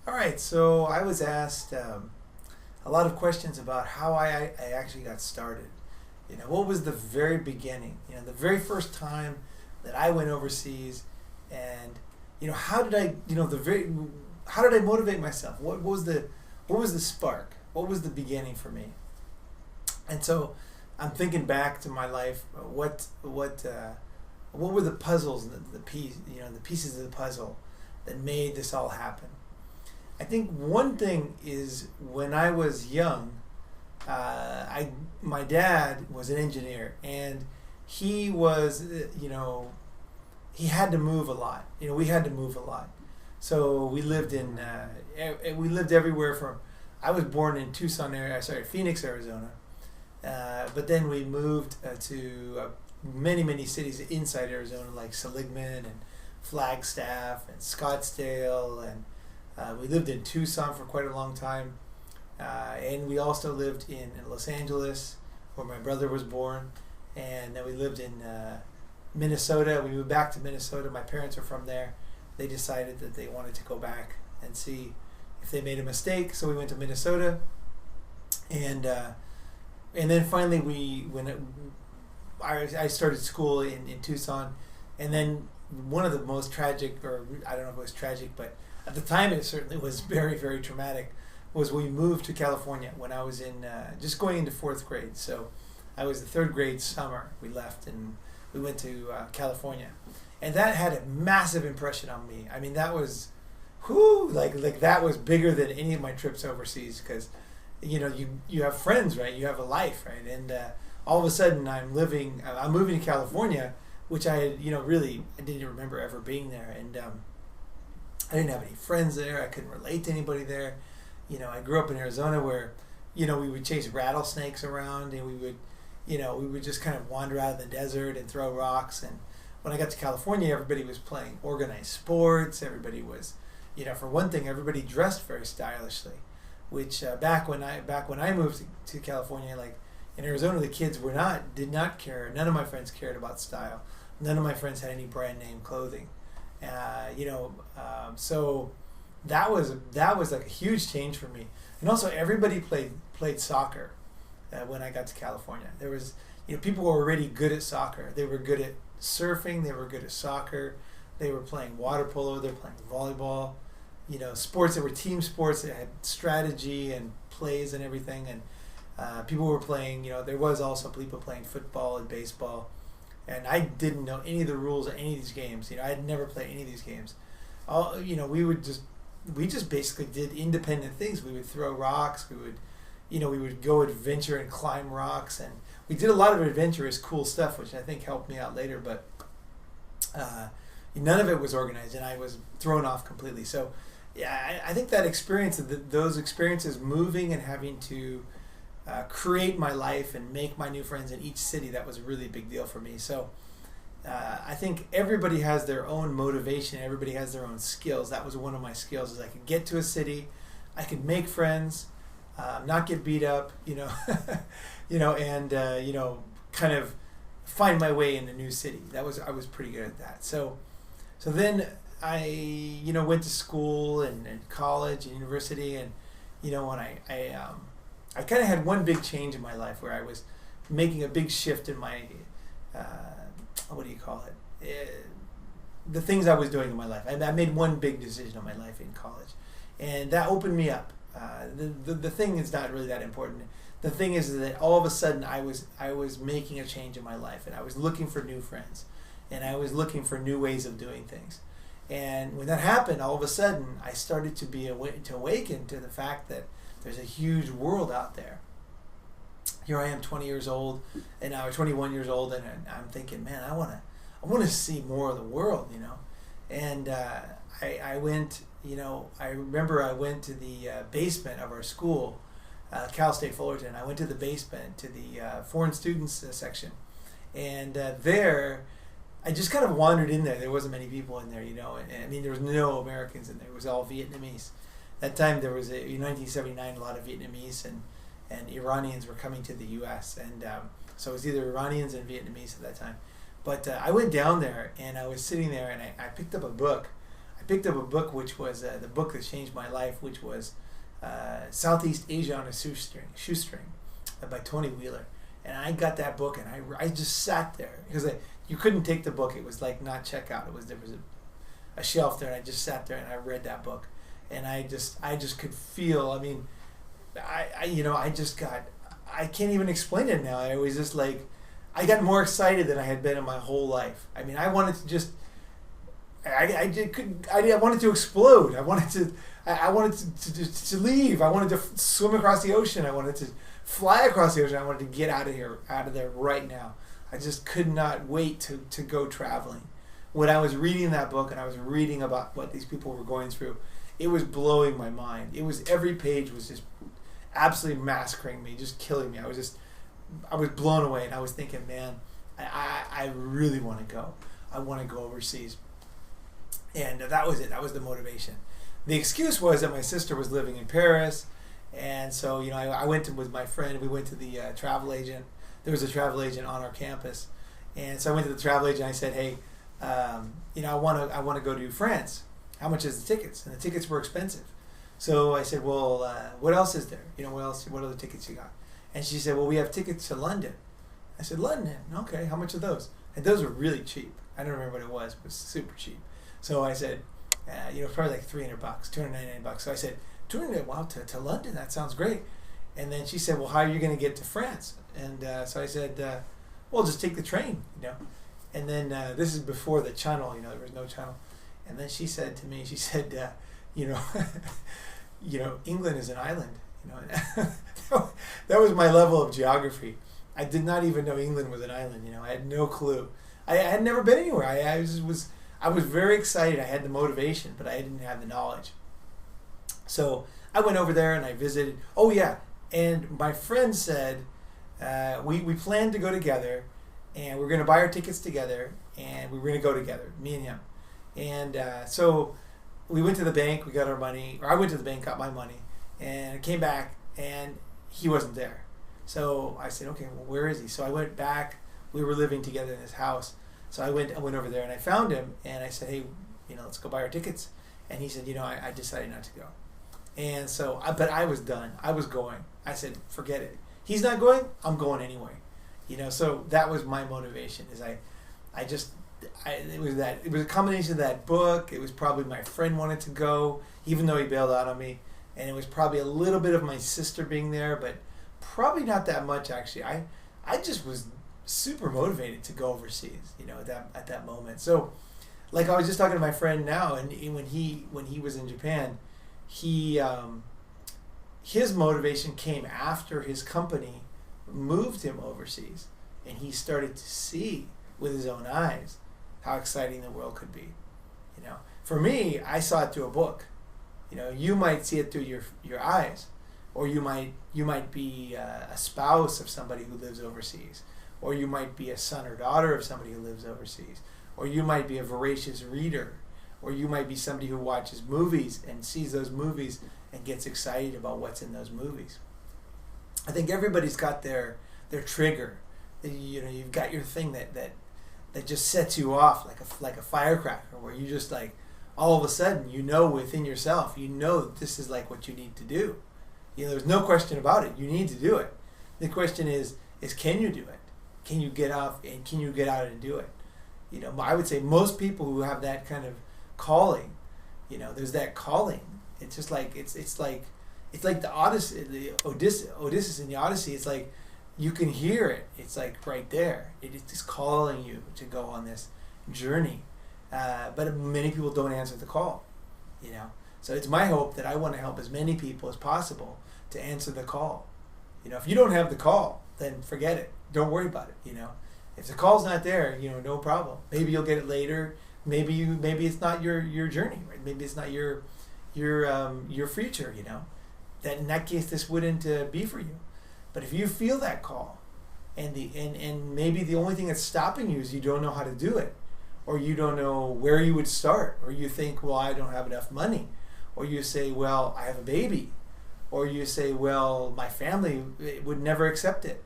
All right, so I was asked a lot of questions about how I actually got started. What was the very beginning? The very first time that I went overseas, and how did I, how did I motivate myself? What was the spark? What was the beginning for me? And so I'm thinking back to my life. What were the puzzles, the pieces of the puzzle that made this all happen? I think one thing is when I was young, my dad was an engineer, and he was, he had to move a lot. We had to move a lot. So we lived everywhere from. I was born in Phoenix, Arizona, but then we moved to many cities inside Arizona, like Seligman and Flagstaff and Scottsdale, and we lived in Tucson for quite a long time, and we also lived in Los Angeles, where my brother was born, and then we lived in Minnesota. We moved back to Minnesota. My parents are from there. They decided that they wanted to go back and see if they made a mistake, so we went to Minnesota, and then finally I started school in Tucson, and then one of the most tragic, or I don't know if it was tragic, but at the time it certainly was very, very traumatic, was we moved to California when I was in just going into fourth grade. So I was the third grade summer. We left and we went to California, and that had a massive impression on me. I mean, that was, like that was bigger than any of my trips overseas, because you have friends, right? You have a life, right? And all of a sudden I'm moving to California, which I didn't remember ever being there, and I didn't have any friends there. I couldn't relate to anybody there. I grew up in Arizona where, we would chase rattlesnakes around, and we would just kind of wander out of the desert and throw rocks. And when I got to California, everybody was playing organized sports. Everybody was, for one thing, everybody dressed very stylishly, which back when I moved to California, like in Arizona, the kids did not care. None of my friends cared about style. None of my friends had any brand name clothing. So that was like a huge change for me. And also, everybody played soccer when I got to California. There was people who were already good at soccer. They were good at surfing. They were good at soccer. They were playing water polo. They were playing volleyball. Sports that were team sports that had strategy and plays and everything. And people were playing. There was also people playing football and baseball. And I didn't know any of the rules of any of these games. I had never played any of these games. We just basically did independent things. We would throw rocks. We would go adventure and climb rocks, and we did a lot of adventurous, cool stuff, which I think helped me out later. But none of it was organized, and I was thrown off completely. So, yeah, I think that experience, those experiences, moving and having to create my life and make my new friends in each city, that was a really big deal for me. So I think everybody has their own motivation. Everybody has their own skills. That was one of my skills, is I could get to a city, I could make friends, not get beat up, and kind of find my way in a new city. I was pretty good at that. So then I went to school and college and university, and when I kind of had one big change in my life where I was making a big shift in my, the things I was doing in my life. I made one big decision in my life in college, and that opened me up. The thing is not really that important. The thing is that all of a sudden I was making a change in my life, and I was looking for new friends, and I was looking for new ways of doing things. And when that happened, all of a sudden I started to awaken to the fact that there's a huge world out there. Here I am, 20 years old, and now I'm 21 years old, and I'm thinking, man, I want to see more of the world, And I went, I remember I went to the basement of our school, Cal State Fullerton. I went to the basement, to the foreign students section, and there I just kind of wandered in there. There wasn't many people in there, and I mean, there was no Americans in there. It was all Vietnamese. That time there was, in 1979, a lot of Vietnamese and Iranians were coming to the U.S. And so it was either Iranians and Vietnamese at that time. But I went down there, and I was sitting there, and I picked up a book. I picked up a book which was the book that changed my life, which was Southeast Asia on a Shoestring by Tony Wheeler. And I got that book, and I just sat there because you couldn't take the book. It was like not checkout. There was a shelf there, and I just sat there and I read that book, and I just could feel. I mean, I can't even explain it now. I was just like, I got more excited than I had been in my whole life. I mean, I wanted to just, I wanted to explode. I wanted to leave. I wanted to swim across the ocean. I wanted to fly across the ocean. I wanted to get out of there right now. I just could not wait to go traveling. When I was reading that book and I was reading about what these people were going through, it was blowing my mind. Every page was just absolutely massacring me, just killing me. I was blown away, and I was thinking, man, I really want to go. I want to go overseas. And that was it. That was the motivation. The excuse was that my sister was living in Paris, and so I went with my friend. We went to the travel agent. There was a travel agent on our campus, and so I went to the travel agent. And I said, hey, I want to go to France. How much is the tickets? And the tickets were expensive. So I said, well, what else is there? What other tickets you got? And she said, well, we have tickets to London. I said, London? Okay, how much are those? And those were really cheap. I don't remember what it was, but it was super cheap. So I said, probably like $300, $299. So I said, $200, wow, to London, that sounds great. And then she said, well, how are you going to get to France? And so I said, well, just take the train, And then this is before the channel, there was no channel. And then she said to me, England is an island. That was my level of geography. I did not even know England was an island. I had no clue. I had never been anywhere. I was very excited. I had the motivation, but I didn't have the knowledge. So I went over there and I visited. Oh yeah, and my friend said we planned to go together, and we're going to buy our tickets together, and we were going to go together, me and him. And so we went to the bank. We got our money, or I went to the bank, got my money, and I came back, and he wasn't there. So I said, okay, well, where is he? So I went back. We were living together in his house. So I went over there and I found him, and I said, hey, let's go buy our tickets. And he said, I decided not to go. And so, but I was done. I was going. I said, forget it. He's not going. I'm going anyway. So that was my motivation. It was a combination of that book. It was probably my friend wanted to go, even though he bailed out on me. And it was probably a little bit of my sister being there, but probably not that much actually. I just was super motivated to go overseas, at that moment. So, like I was just talking to my friend now, and when he was in Japan, his motivation came after his company moved him overseas, and he started to see with his own eyes how exciting the world could be. For me, I saw it through a book. You might see it through your eyes, or you might be a spouse of somebody who lives overseas, or you might be a son or daughter of somebody who lives overseas, or you might be a voracious reader, or you might be somebody who watches movies and sees those movies and gets excited about what's in those movies. I think everybody's got their trigger. You've got your thing that just sets you off like a firecracker, where you just like all of a sudden within yourself this is like what you need to do. There's no question about it. You need to do it. The question is can you do it? Can you get off and can you get out and do it? I would say most people who have that kind of calling, there's that calling. It's just like it's like the Odyssey, the Odysseus in the Odyssey. It's like you can hear it. It's like right there. It's calling you to go on this journey. But many people don't answer the call. So it's my hope that I want to help as many people as possible to answer the call. If you don't have the call, then forget it. Don't worry about it. If the call's not there, no problem. Maybe you'll get it later. Maybe it's not your journey, right? Maybe it's not your future. That in that case, this wouldn't be for you. But if you feel that call, and maybe the only thing that's stopping you is you don't know how to do it, or you don't know where you would start, or you think, well, I don't have enough money, or you say, well, I have a baby, or you say, well, my family would never accept it.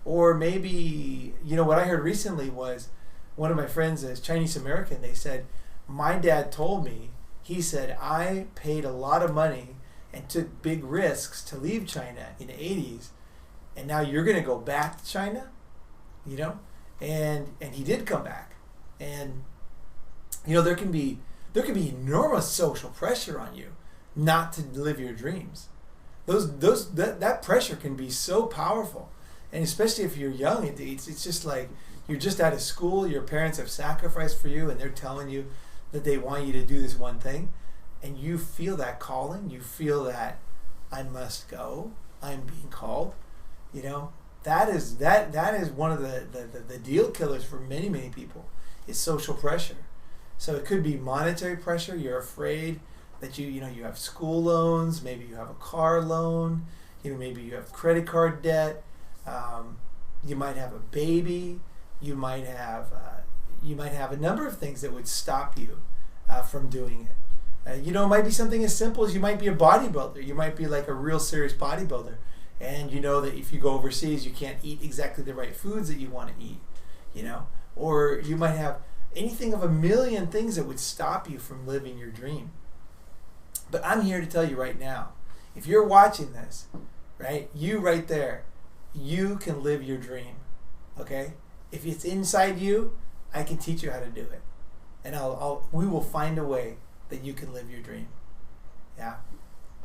Or maybe, what I heard recently was one of my friends is Chinese American. They said, my dad told me He said, I paid a lot of money and took big risks to leave China in the 80s, and now you're going to go back to China, you know? And he did come back. And, you know, there can be enormous social pressure on you not to live your dreams. That pressure can be so powerful. And especially if you're young, it's just like you're just out of school, your parents have sacrificed for you, and they're telling you that they want you to do this one thing, and you feel that calling, you feel that I must go, I'm being called, you know, that is one of the deal killers for many, many people, is social pressure. So it could be monetary pressure. You're afraid that you have school loans, maybe you have a car loan, you know, maybe you have credit card debt, you might have a baby, you might have a number of things that would stop you from doing it. You know, it might be something as simple as you might be a bodybuilder. You might be like a real serious bodybuilder, and you know that if you go overseas, you can't eat exactly the right foods that you want to eat, you know. Or you might have anything of a million things that would stop you from living your dream. But I'm here to tell you right now, if you're watching this, right, you right there, you can live your dream, okay? If it's inside you, I can teach you how to do it. And we will find a way that you can live your dream. Yeah.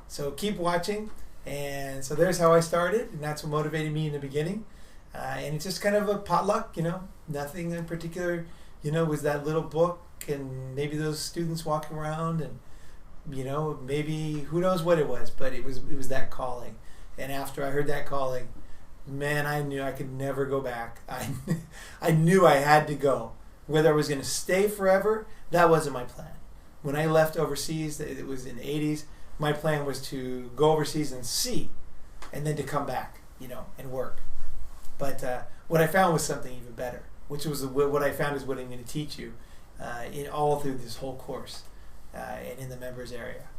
So keep watching. And so there's how I started, and that's what motivated me in the beginning. And it's just kind of a potluck, you know, nothing in particular, you know, was that little book and maybe those students walking around, and, you know, maybe who knows what it was, but it was that calling. And after I heard that calling, man, I knew I could never go back. I knew I had to go. Whether I was going to stay forever, that wasn't my plan. When I left overseas, it was in the 80s, my plan was to go overseas and see, and then to come back, you know, and work. But what I found was something even better, which was what I found is what I'm going to teach you in all through this whole course and in the members area.